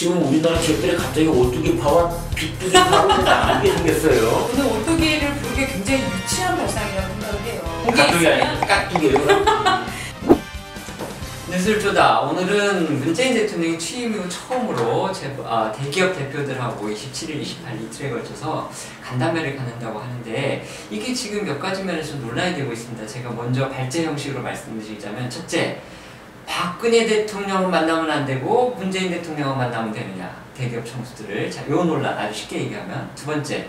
지금 우리나라 기업들이 갑자기 오뚜기파와 비뚜기파로 나뉘게 생겼어요. 오늘 오뚜기를 부르기 굉장히 유치한 발상이라고 생각을 해요. 깍두기 아니야? 깍두기예요? 뉴스를 오늘은 문재인 대통령이 취임 이후 처음으로 대기업 대표들하고 27일, 28일 이틀에 걸쳐서 간담회를 갖는다고 하는데 이게 지금 몇 가지 면에서 논란이 되고 있습니다. 제가 먼저 발제 형식으로 말씀드리자면 첫째, 박근혜 대통령을 만나면 안 되고 문재인 대통령을 만나면 되느냐, 대기업 총수들을. 자, 요 논란 아주 쉽게 얘기하면. 두 번째,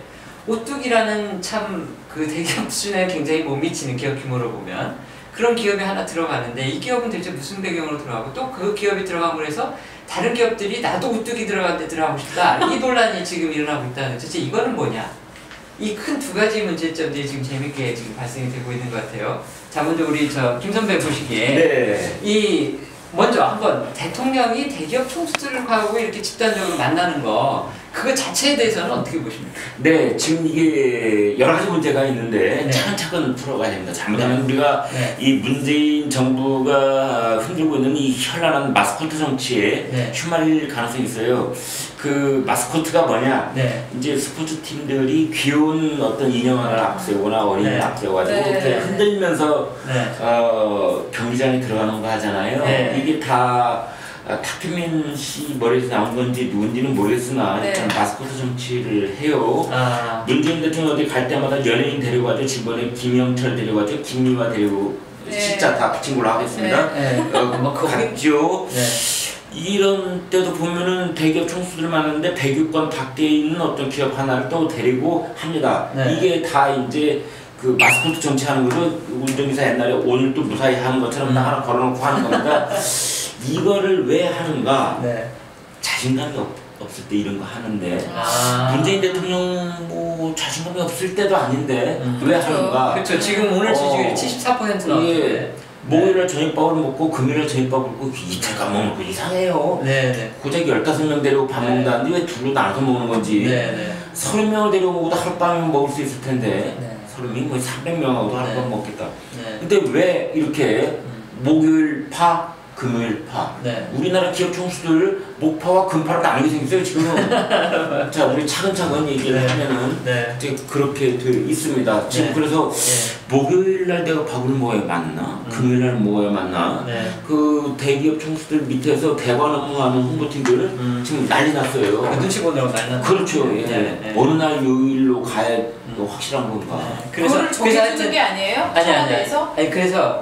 오뚜기라는 참 그 대기업 수준에 굉장히 못 미치는 기업 규모로 보면 그런 기업이 하나 들어가는데 이 기업은 대체 무슨 배경으로 들어가고 또 그 기업이 들어감으로 해서 다른 기업들이 나도 오뚜기 들어간 데 들어가고 싶다, 이 논란이 지금 일어나고 있다는, 도대체 이거는 뭐냐, 이 큰 두 가지 문제점들이 지금 재밌게 지금 발생이 되고 있는 것 같아요. 자, 먼저 우리 김 선배 보시기에 네. 이 먼저 한번 대통령이 대기업 총수들하고 이렇게 집단적으로 만나는 거, 그거 자체에 대해서는 어떻게 보십니까? 네, 지금 이게 여러 가지 문제가 있는데 네. 차근차근 풀어가야 됩니다. 잘못하면 네. 우리가 네. 이 문재인 정부가 흔들고 있는 이 현란한 마스코트 정치에 네. 휘말릴 가능성이 있어요. 그 마스코트가 뭐냐? 네. 이제 스포츠 팀들이 귀여운 어떤 인형을 앞세우거나 어린이를 네. 앞세워가지고 네. 이렇게 흔들면서 네. 경기장에 들어가는 거 하잖아요. 네. 이게 다 탁현민 씨 머리에서 나온 건지 누군지는 모르겠으나 네. 참 마스코트 정치를 해요. 문재인 대통령 어디 갈 때마다 연예인 데려가죠. 지번에 김영철 데려가죠. 김미화 데리고 네. 진짜 다 붙인 걸로 하겠습니다. 네. 뭐 갔죠. 네. 이런 때도 보면은 대기업 총수들 많은데 백유권 밖에 있는 어떤 기업 하나를 또 데리고 합니다. 네. 이게 다 이제 그 마스코트 정치하는 거죠. 운전기사 옛날에 오늘 또 무사히 하는 것처럼 딱 하나 걸어놓고 하는 겁니다. 이거를 왜 하는가? 네. 자신감이 없을 때 이런 거 하는데 문재인 대통령 뭐 자신감이 없을 때도 아닌데 왜 그렇죠. 하는가? 그렇죠. 지금 오늘 지지율이 74% 나왔는데. 목요일날 저녁밥을 먹고 금요일날 저녁밥을 먹고 이틀 까먹는 거 이상해요. 네네. 고작 15명 데리고 밥 네. 먹는다는데 왜 둘로 나눠서 먹는 건지. 네네. 30명을 데리고 먹어도 하룻밤이면 먹을 수 있을 텐데 네. 30명이 뭐 300명하고도 하룻밤 네. 먹겠다. 네. 근데 왜 이렇게 목요일 파, 금요일 파. 네. 우리나라 기업 총수들 목파와 금파로 나누게 생겼어요 지금은. 자, 우리 차근차근 얘기를 네. 하면은 네. 이제 그렇게 돼 있습니다. 지금 네. 그래서 네. 목요일 날 내가 밥을 먹어야 맞나? 금요일 날 먹어야 맞나? 네. 그 대기업 총수들 밑에서 대관 업무하는 홍보팀들을 지금 난리 났어요. 눈치 보느라고 난리 났네. 그렇죠. 예. 네. 네. 어느 날 요일로 가야 확실한 건가? 그거를 정해주는 게 아니에요? 청와대에서?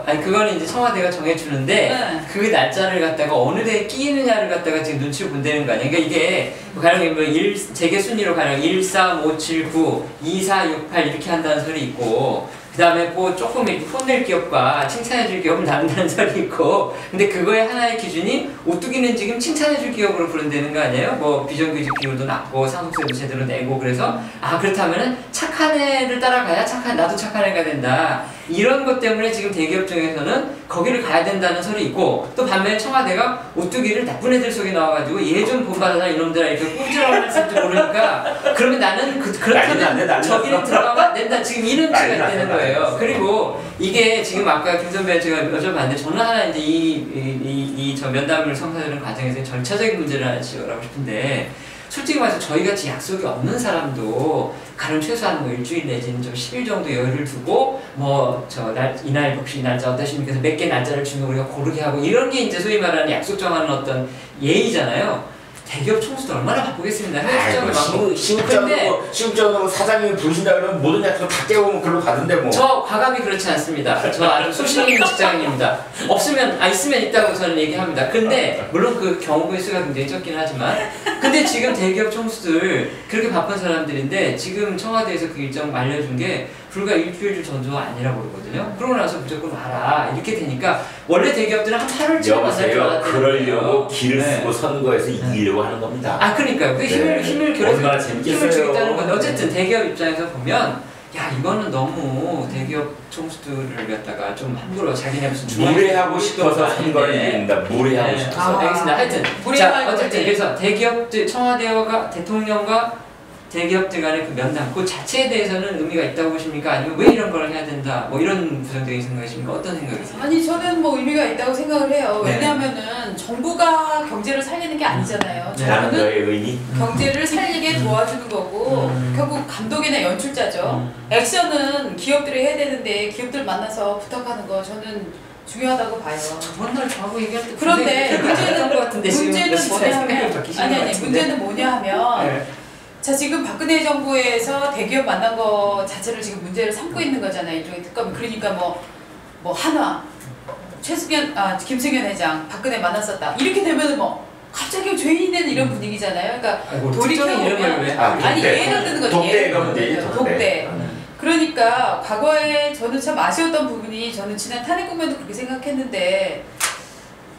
그거는 이제 청와대가 정해주는데 네. 그 날짜를 갖다가 어느 데에 끼느냐를 갖다가 지금 눈치를 본다는 거 아니에요? 그러니까 이게 가령 뭐 재계 순위로 가령 1, 3, 5, 7, 9, 2, 4, 6, 8 이렇게 한다는 설이 있고, 그 다음에 뭐 조금 이렇게 혼낼 기업과 칭찬해줄 기업을 나눈다는 설이 있고, 근데 그거의 하나의 기준이 오뚜기는 지금 칭찬해줄 기업으로 부른다는 거 아니에요? 뭐 비정규직 비율도 낮고 상속세도 제대로 내고, 그래서 그렇다면은 착한 애를 따라가야 나도 착한 애가 된다, 이런 것 때문에 지금 대기업 중에서는 거기를 가야 된다는 설이 있고, 또 반면에 청와대가 오뚜기를 나쁜 애들 속에 넣어가지고 얘 좀 본받아라 이놈들아 이렇게 꼼지락을 할지도 모르니까 그러면 나는 그렇다면 저기를 들어가면 안 된다, 지금 이런 취가 되는 거예요. 그리고 이게 지금 아까 김 선배 제가 여쭤봤는데, 저는 하나 이제 저 면담을 성사되는 과정에서 절차적인 문제를 하나 지적하고 싶은데, 솔직히 말해서 저희같이 약속이 없는 사람도 가령 최소한 뭐 일주일 내지는 좀 10일 정도 여유를 두고 이날 혹시 날짜 어떠십니까? 몇 개 날짜를 주면 우리가 고르게 하고, 이런 게 이제 소위 말하는 약속 정하는 어떤 예의잖아요. 대기업 총수도 얼마나 바쁘겠습니다. 해외 출장도 많고. 시급적으로 사장님이 부르신다 그러면 모든 약속 다 깨우면 글로 가던데 뭐. 저 과감히 그렇지 않습니다. 저 아주 소신 있는 직장인입니다. 있으면 있다고 저는 얘기합니다. 근데 물론 그 경우의 수가 굉장히 적긴 하지만, 근데 지금 대기업 총수들 그렇게 바쁜 사람들인데 지금 청와대에서 그 일정 알려준 게 불과 일주일 전도 아니라고 그러거든요. 그러고 나서 무조건 와라 이렇게 되니까, 원래 대기업들은 한 8월쯤에 만날 줄 알았대요. 그러려고 길을 쓰고 선거에서 이기려고 하는 겁니다. 그러니까요. 그 힘을 겨뤄서 얼마나 재밌겠어요. 힘을 주겠다는 건데, 어쨌든 대기업 입장에서 보면 이거는 너무 대기업 총수들을 갖다가 좀 함부로 자기네 무슨 무례하고 싶어서 한 거입니다. 무례하고 싶어서. 알겠습니다. 하여튼 어쨌든 그래서 대기업들, 청와대와 대통령과 대기업들 간의 그 면담, 그 자체에 대해서는 의미가 있다고 보십니까? 아니면 왜 이런 걸 해야 된다? 뭐 이런 부정적인 생각이십니까? 어떤 생각이세요? 아니 저는 뭐 의미가 있다고 생각을 해요. 네. 왜냐하면은 정부가 경제를 살리는 게 아니잖아요. 네. 라는 정부는 거의 의미. 경제를 살리게 도와주는 거고 결국 감독이나 연출자죠. 액션은 기업들이 해야 되는데 기업들 만나서 부탁하는 거 저는 중요하다고 봐요. 저번날 저하고 얘기할 때 그런데 문제는 것 같은데 문제는 뭐냐 하면 아니 문제는 문제는 뭐냐 하면 네. 자 지금 박근혜 정부에서 대기업 만난 거 자체를 지금 문제를 삼고 있는 거잖아요. 일종의 특검. 그러니까 뭐 한화 김승현 회장 박근혜 만났었다 이렇게 되면은 뭐 갑자기 죄인이 되는 이런 분위기잖아요. 그러니까 특정인 이름을 왜? 아니 예를 드는 거죠. 독대가 문제죠. 독대. 그러니까 과거에 저는 참 아쉬웠던 부분이 저는 지난 탄핵 국면도 그렇게 생각했는데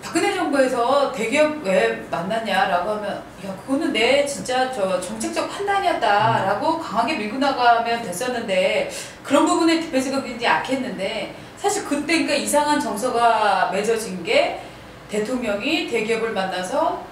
박근혜 정부에서 대기업 왜 만났냐라고 하면 야 그거는 내 진짜 저 정책적 판단이었다라고 강하게 밀고 나가면 됐었는데 그런 부분에 디펜스가 굉장히 약했는데 사실 그때 그러니까 이상한 정서가 맺어진 게 대통령이 대기업을 만나서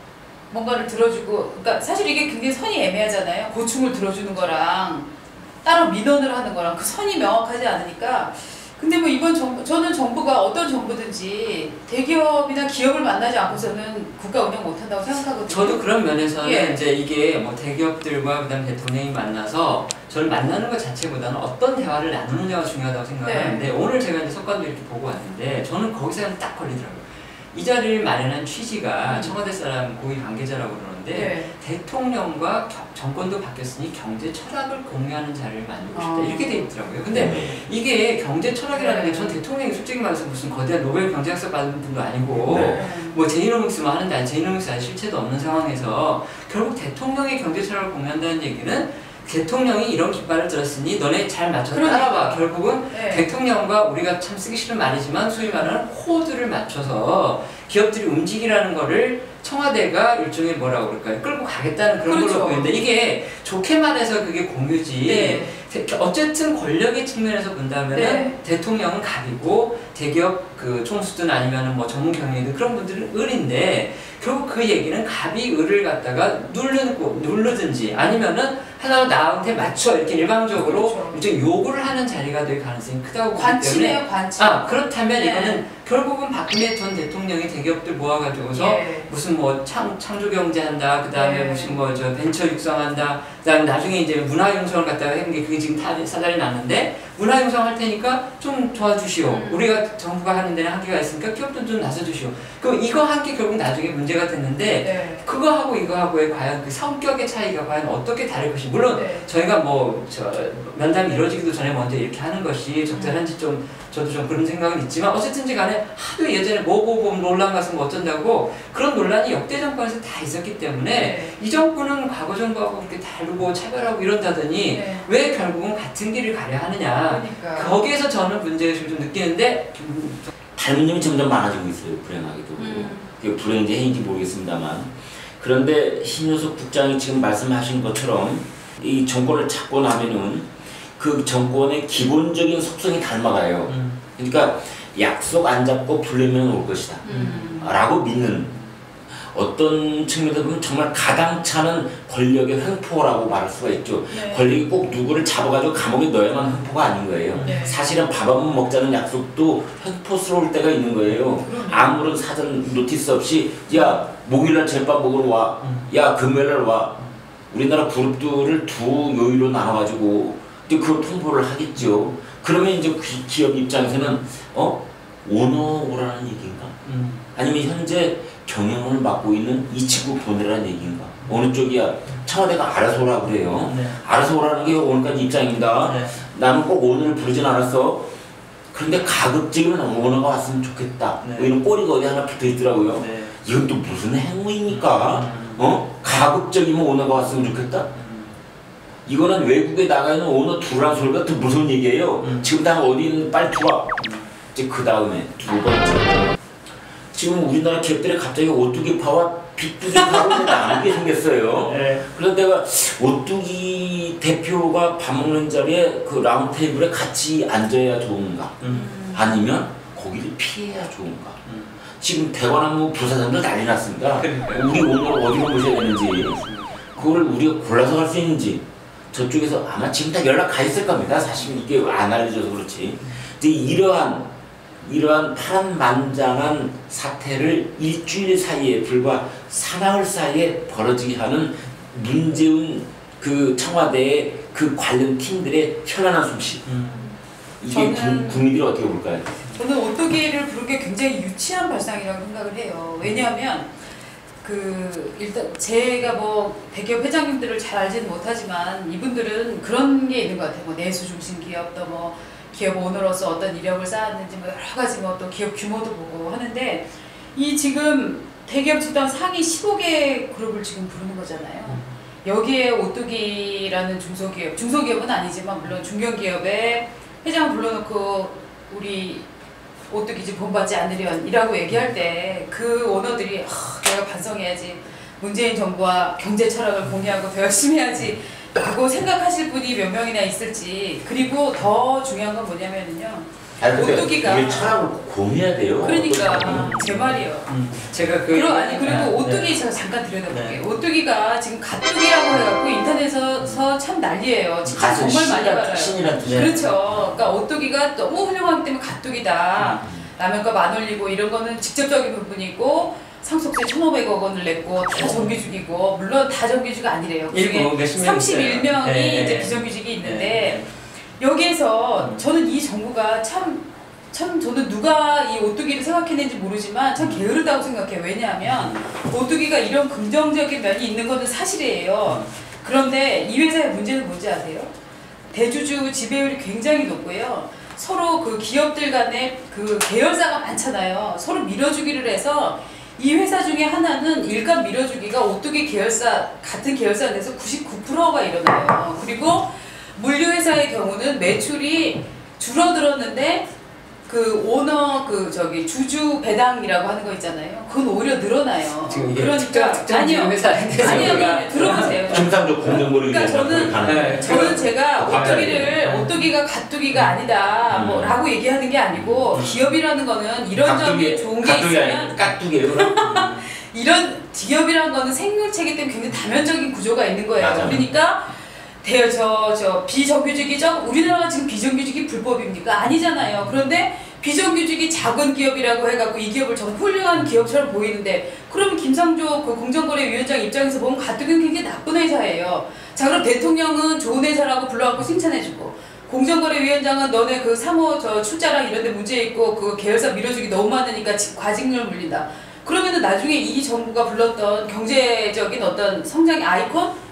뭔가를 들어주고 그러니까 사실 이게 굉장히 선이 애매하잖아요. 고충을 들어주는 거랑 따로 민원을 하는 거랑 그 선이 명확하지 않으니까 근데 뭐 이번 정부 저는 정부가 어떤 정부든지 대기업이나 기업을 만나지 않고서는 국가 운영 못한다고 생각하거든요. 저도 그런 면에서는 예. 이제 이게 뭐 대기업들과 그다음 대통령이 만나서 저를 만나는 것 자체보다는 어떤 대화를 나누느냐가 중요하다고 생각하는데 네. 오늘 제가 이제 석관도 이렇게 보고 왔는데 저는 거기서 딱 걸리더라고요. 이 자리를 마련한 취지가 청와대 사람 고위 관계자라고 그러는데 네. 대통령과 정권도 바뀌었으니 경제 철학을 공유하는 자리를 만들고 싶다 이렇게 돼 있더라고요. 근데 이게 경제 철학이라는 게 전 대통령이 솔직히 말해서 무슨 거대한 노벨 경제학상 받은 분도 아니고 네. 뭐 제이노믹스만 하는데 아니 제이노믹스 아직 실체도 없는 상황에서 결국 대통령의 경제 철학을 공유한다는 얘기는 대통령이 이런 깃발을 들었으니 너네 잘 맞춰서 그러니까. 따라봐. 결국은 네. 대통령과 우리가 참 쓰기 싫은 말이지만 소위 말하는 코드를 맞춰서 기업들이 움직이라는 거를 청와대가 일종의 뭐라고 그럴까요? 끌고 가겠다는 그런 그렇죠. 걸로 보이는데 이게 좋게 말해서 그게 공유지 네. 어쨌든 권력의 측면에서 본다면은 네. 대통령은 갑이고 대기업 그 총수든 아니면은 뭐 전문 경영이든 그런 분들은 을인데 결국 그 얘기는 갑이 을을 갖다가 누르든지 아니면은 하나 나한테 맞춰 이렇게 일방적으로 그렇죠. 일종의 요구를 하는 자리가 될 가능성이 크다고 보기 때문에 관치네요, 관치. 그렇다면 네. 이거는 결국은 박근혜 전 대통령이 대기업들 모아가지고서 예. 무슨 뭐 창조 경제한다, 그 다음에 네. 무슨 뭐 저 벤처 육성한다, 그 다음에 나중에 이제 문화융성을 갖다가 했는 게 그게 지금 사달이 났는데 문화융성 할 테니까 좀 도와주시오. 우리가 정부가 하는 데는 한계가 있으니까 기업도 좀 나서주시오. 그 이거 한 게 결국 나중에 문제가 됐는데 네. 그거하고 이거하고의 과연 그 성격의 차이가 과연 어떻게 다를 것이 물론 네. 저희가 뭐 저 면담이 이루어지기도 전에 먼저 이렇게 하는 것이 적절한지 좀 저도 좀 그런 생각은 있지만 어쨌든지 간에 하도 예전에 뭐 논란 가서 뭐 어쩐다고 그런 논란이 역대 정권에서 다 있었기 때문에 네. 이 정부는 과거 정부하고 그렇게 다르고 차별하고 이런다더니 네. 왜 결국은 같은 길을 가려 하느냐 그러니까. 거기에서 저는 문제의식을 좀 느끼는데 닮은 점이 점점 많아지고 있어요. 불행하게도. 그게 불행인지 해인지 모르겠습니다만. 그런데 신효석 국장이 지금 말씀하신 것처럼 이 정권을 잡고 나면은 그 정권의 기본적인 속성이 닮아가요. 그러니까 약속 안 잡고 불리면 올 것이다. 라고 믿는 어떤 측면에서 보면 정말 가당차는 권력의 횡포라고 말할 수가 있죠. 네. 권력이 꼭 누구를 잡아가지고 감옥에 넣어야만 횡포가 아닌 거예요. 네. 사실은 밥 한 번 먹자는 약속도 횡포스러울 때가 있는 거예요. 아무런 사전 노티스 없이 야 목요일날 제밥 먹으러 와. 야 금요일날 와. 우리나라 그룹들을 두 요일로 나눠가지고 이제 그걸 통보를 하겠죠. 그러면 이제 기업 입장에서는 오너 오라는 얘기인가? 아니면 현재 경영을 맡고 있는 이 친구 보내라는 얘기인가? 어느 쪽이야? 청와대가 알아서 오라 그래요. 네. 알아서 오라는 게 오늘까지 입장입니다. 네. 나는 꼭 오늘 부르진 않았어. 그런데 가급적이면 오너가 왔으면 좋겠다. 네. 뭐 이런 꼬리가 어디 하나 붙어 있더라고요. 네. 이건 또 무슨 행위입니까? 가급적이면 오너가 왔으면 좋겠다? 이거는 외국에 나가 있는 오너 두라는 소리가 더 무서운 얘기예요. 지금 다 어디 있는 빨리 들어와. 이제 그 다음에 두 번째. 지금 우리나라 기업들이 갑자기 오뚜기 파와 빅뚜기 파로 나누게 생겼어요. 네. 그래서 내가 오뚜기 대표가 밥 먹는 자리에 그 라운드 테이블에 같이 앉아야 좋은가? 아니면 거기를 피해야 좋은가? 지금 대관하고 부사장들 난리 났습니다. 우리 오늘 어디로 모셔야 되는지, 그걸 우리가 골라서 갈 수 있는지, 저쪽에서 아마 지금 다 연락 가 있을 겁니다. 사실 이게 안 알려져서 그렇지. 근데 이러한 파란만장한 사태를 일주일 사이에 불과 사나흘 사이에 벌어지게 하는 문재인 그 청와대의 그 관련 팀들의 현안한 솜씨. 이게 국민들이 어떻게 볼까요? 저는 오뚜기를 부른 게 굉장히 유치한 발상이라고 생각을 해요. 왜냐하면 일단 제가 뭐 대기업 회장님들을 잘 알지는 못하지만 이분들은 그런 게 있는 것 같아요. 뭐 내수 중심 기업 또 뭐 기업 오너로서 어떤 이력을 쌓았는지 뭐 여러 가지 뭐 또 기업 규모도 보고 하는데 이 지금 대기업 집단 상위 15개 그룹을 지금 부르는 거잖아요. 여기에 오뚜기라는 중소기업은 아니지만 물론 중견기업의 회장 불러놓고 우리 오뚜기집 본받지 않으련이라고 얘기할 때 그 오너들이 내가 반성해야지, 문재인 정부와 경제 철학을 공유하고 더 열심히 해야지 라고 생각하실 분이 몇 명이나 있을지. 그리고 더 중요한 건 뭐냐면요, 오뚜기가 철학을 공유해야 돼요. 그러니까 제 말이에요. 제가 그리고 오뚜기 제가 잠깐 들여다볼게요. 오뚜기가 지금 가뚜기라고 해갖고 인터넷에서 참 난리예요. 진짜 정말 많이 받아요. 그렇죠. 그러니까 오뚜기가 너무 훌륭하기 때문에 가뚜기다. 라면값 안 올리고 이런 거는 직접적인 부분이고, 상속세 1,500억 원을 냈고 다 정규직이고, 물론 다 정규직이 아니래요. 그중에 31명이 이제 비정규직이 있는데, 여기에서 저는 이 정부가 참 저는 누가 이 오뚜기를 생각했는지 모르지만 참 게으르다고 생각해요. 왜냐하면 오뚜기가 이런 긍정적인 면이 있는 것은 사실이에요. 그런데 이 회사의 문제는 뭔지 아세요? 대주주 지배율이 굉장히 높고요. 서로 그 기업들 간에 그 계열사가 많잖아요. 서로 밀어주기를 해서 이 회사 중에 하나는 일감 밀어주기가 오뚜기 계열사, 같은 계열사 내에서 99%가 일어나요. 그리고 물류회사의 경우는 매출이 줄어들었는데 그 오너 주주 배당이라고 하는 거 있잖아요. 그건 오히려 늘어나요. 지금 이게 그러니까 아니요 들어보세요. 정상적 공정거리. 그러니까 저는 제가 오뚜기가 가뚜기가 아니다 라고 얘기하는 게 아니고, 기업이라는 거는 이런 점이 좋은 게 있으면 깍두기예요. 이런 기업이라는 거는 생물체이기 때문에 굉장히 다면적인 구조가 있는 거예요. 맞아. 그러니까 비정규직이죠? 우리나라가 지금 비정규직이 불법입니까? 아니잖아요. 그런데 비정규직이 작은 기업이라고 해갖고 이 기업을 정말 훌륭한 기업처럼 보이는데, 그러면 김상조 그 공정거래위원장 입장에서 보면 가뜩은 굉장히 나쁜 회사예요. 자, 그럼 대통령은 좋은 회사라고 불러갖고 칭찬해주고, 공정거래위원장은 너네 그 사모 출자랑 이런 데 문제 있고 그 계열사 밀어주기 너무 많으니까 과징금을 물린다. 그러면은 나중에 이 정부가 불렀던 경제적인 어떤 성장의 아이콘?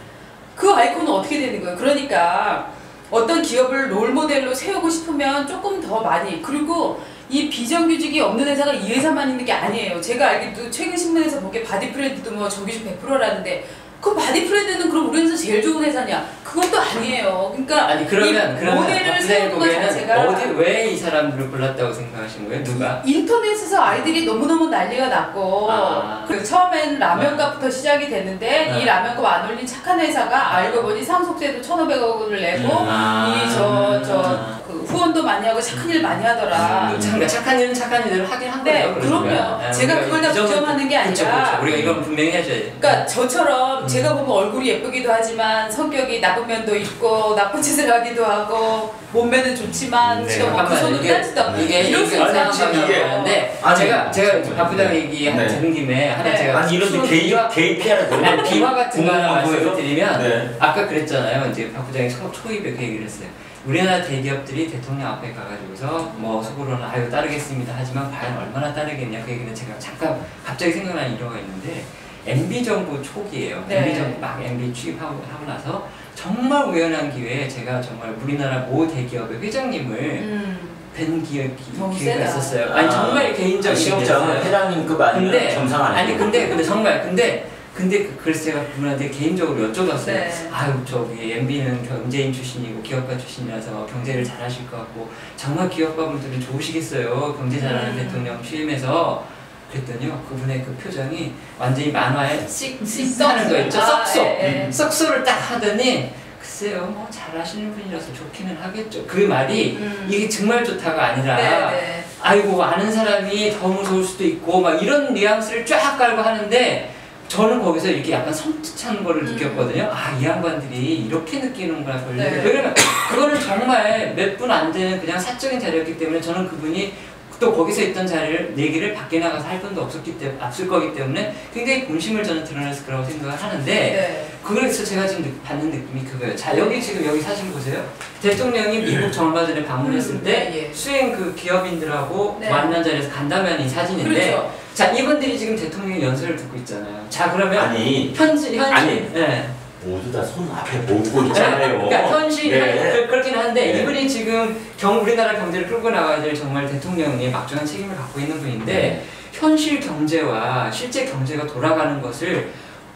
그 아이콘은 어떻게 되는 거예요? 그러니까 어떤 기업을 롤모델로 세우고 싶으면 조금 더 많이, 그리고 이 비정규직이 없는 회사가 이 회사만 있는 게 아니에요. 제가 알기도 최근 신문에서 보기에 바디프렌드도 뭐 정규직 100%라는데, 그럼 바디프렌드는 그럼 우리 회사 제일 좋은 회사냐? 그것도 아니에요. 그러니까 그러면 모델을 세우는 것 자체가 왜 이 사람들을 골랐다고 생각하신 거예요? 누가? 인터넷에서 아이들이 너무너무 난리가 났고, 처음엔 라면값부터 시작이 됐는데 이 라면값 안 올린 착한 회사가 알고 보니 상속세도 1,500억 원을 내고 그 후원도 많이 하고 착한 일 많이 하더라. 착한 일은 착한 일을 하긴 한 네, 거예요. 그럼요. 제가 그걸 다 부정하는 게 아니라, 그렇죠. 우리가 이건 분명히 해줘야 돼. 그러니까 저처럼 제가 보면 얼굴이 예쁘기도 하지만 성격이 나쁜 면도 있고 나쁜 짓을 하기도 하고 몸매는 좋지만 지금 그 손으로 따지도 않고 이런 상황이 있는데, 제가 박 부장 얘기 들은 김에 하나 제가 이런 개인 피하는 비화 같은 거 하나 말씀을 드리면, 아까 그랬잖아요. 이제 박 부장이 초입에 그 얘기를 했어요. 우리나라 대기업들이 대통령 앞에 가가지고서 뭐 속으로는 아유 따르겠습니다 하지만 과연 얼마나 따르겠냐, 그 얘기는 제가 잠깐 갑자기 생각나는 일화가 있는데, MB 정부 초기예요. MB 정부 막 MB 취임하고 나서 정말 우연한 기회에 제가 정말 우리나라 모 대기업의 회장님을 뵌 기회가 있었어요. 아니 정말 개인적인 시험장은 회장님급 아니면 정상 아니에요. 근데 정말 그래서 제가 그분한테 개인적으로 여쭤봤어요. 아유 저기 MB는 경제인 출신이고 기업가 출신이라서 경제를 잘하실 것 같고 정말 기업가분들은 좋으시겠어요. 경제 잘하는 대통령 취임해서. 그랬더니요, 그분의 그 표정이 완전히 만화에 씩하는 거 있죠. 썩소를 딱 하더니, 글쎄요, 뭐 잘하시는 분이라서 좋기는 하겠죠. 그 말이 이게 정말 좋다가 아니라 아이고 아는 사람이 더 무서울 수도 있고 막 이런 뉘앙스를 쫙 깔고 하는데, 저는 거기서 이렇게 약간 섬뜩한 거를 느꼈거든요. 아, 이 양반들이 이렇게 느끼는구나, 권리를. 네. 왜냐면 그거는 정말 몇 분 안 되는 그냥 사적인 자리였기 때문에 저는 그분이 또 거기서 있던 자리를 내기를 밖에 나가서 할 분도 없을 거기 때문에 굉장히 본심을 저는 드러냈을 거라고 생각을 하는데 네. 그래서 제가 지금 받는 느낌이 그거예요. 자, 여기 지금 여기 사진 보세요. 대통령이 미국 저 얼마 전에 방문했을 때 네, 예. 수행 그 기업인들하고 네. 만난 자리에서 간담회한 이 사진인데 그렇죠. 자, 이분들이 지금 대통령 연설을 듣고 있잖아요. 자, 그러면 아니 현실 네. 모두 다 손 앞에 모으고 있잖아요. 그러니까 현실 네. 그렇긴 한데 네. 이분이 지금 우리나라 경제를 끌고 나가야 될 정말 대통령이 막중한 책임을 갖고 있는 분인데 네. 현실 경제와 실제 경제가 돌아가는 것을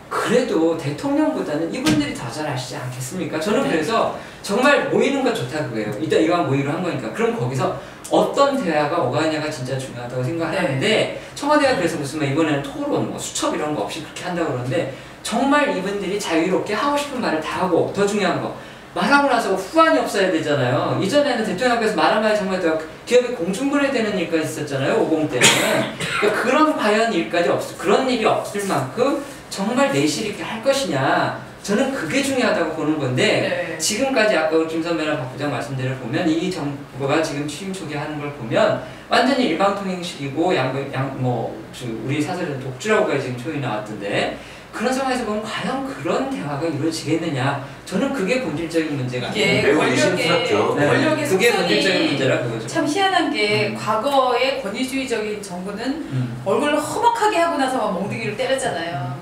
그래도 대통령보다는 이분들이 더 잘 아시지 않겠습니까? 저는 네. 그래서 정말 모이는 건 좋다 그거예요. 일단 이왕 모이기로 한 거니까. 그럼 거기서 어떤 대화가 오가냐가 진짜 중요하다고 생각하는데 청와대가 그래서 무슨 뭐 이번에는 토론, 뭐 수첩 이런 거 없이 그렇게 한다고 그러는데 정말 이분들이 자유롭게 하고 싶은 말을 다 하고 더 중요한 거 말하고 나서 후환이 없어야 되잖아요. 이전에는 대통령 앞에서 말한 말이 정말 더 기업이 공중분해되는 일까지 있었잖아요. 50 때는. 그러니까 그런 과연 일까지 그런 일이 없을 만큼 정말 내실 있게 할 것이냐. 저는 그게 중요하다고 보는 건데 네. 지금까지 아까 우리 김선배랑 박 부장 말씀대로 보면 이 정부가 지금 취임 초기에 하는 걸 보면 완전히 일방통행식이고 우리 사설에는 독주라고까지 지금 표현이 나왔던데 그런 상황에서 보면 과연 그런 대화가 이루어지겠느냐 저는 그게 본질적인 문제가 이게 매우 권력의 의심스럽죠. 권력의 그게 본질적인 속성이 문제라 그거죠. 참 희한한 게 과거의 권위주의적인 정부는 얼굴을 험악하게 하고 나서 막 멍둥이를 때렸잖아요.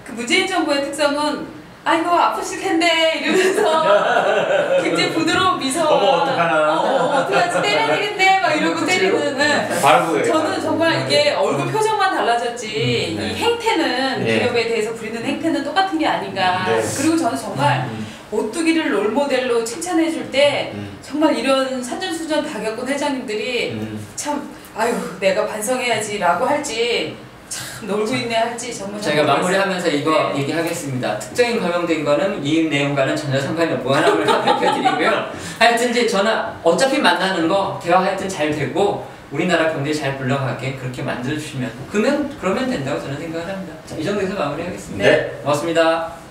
그 문재인 정부의 특성은 아이고 아프실 텐데 이러면서 굉장히 부드러운 미소와 어머 어떡하나. 어떡하지 때려야 되겠네 막 이러고 때리는 바로 그거예요. 저는 정말 이게 얼굴 표정만 달라졌지 네. 이 행태는 네. 기업에 대해서 부리는 행태는 똑같은 게 아닌가. 네. 그리고 저는 정말 오뚜기를 롤모델로 칭찬해 줄 때 정말 이런 산전수전 다 겪은 회장님들이 참 아유 내가 반성해야지 라고 할지 참 놀고 있네 할지 정말 저희가 마무리하면서 이거 네. 얘기하겠습니다. 특정인 거명된 거는 이 내용과는 전혀 상관이 없고 하나를 밝혀드리고요. 하여튼 이제 저는 어차피 만나는 거 대화 하여튼 잘 되고 우리나라 경제 잘 굴러가게 그렇게 만들어주시면 그러면 된다고 저는 생각을 합니다. 자, 이 정도에서 마무리하겠습니다. 네. 고맙습니다.